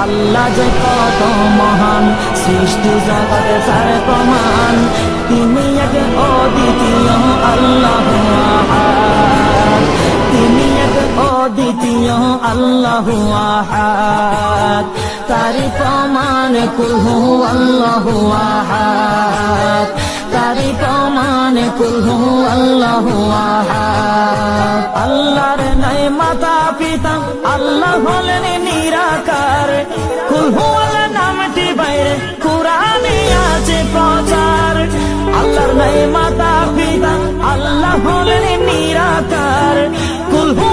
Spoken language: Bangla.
আল্লাহ যে কত মহান, সৃষ্টি জগতে তার প্রমাণ। তিনি এক অদ্বিতীয় আল্লাহু আহাদ, তিনি এক অদ্বিতীয় আল্লাহু আহাদ। তারি প্রমাণ কুল হু আল্লাহু আহাদ, তারি প্রমাণ কুল হু আল্লাহু আহাদ। আল্লাহর নাই মাতা পিতা, আল্লাহ হলেন নিরাকার। কুল হু আল্লাহ নামটি বাইরে কুরআনে আছে প্রচার। আল্লাহর নাই মাতা পিতা, আল্লাহ হলেন নিরাকার। কুল হু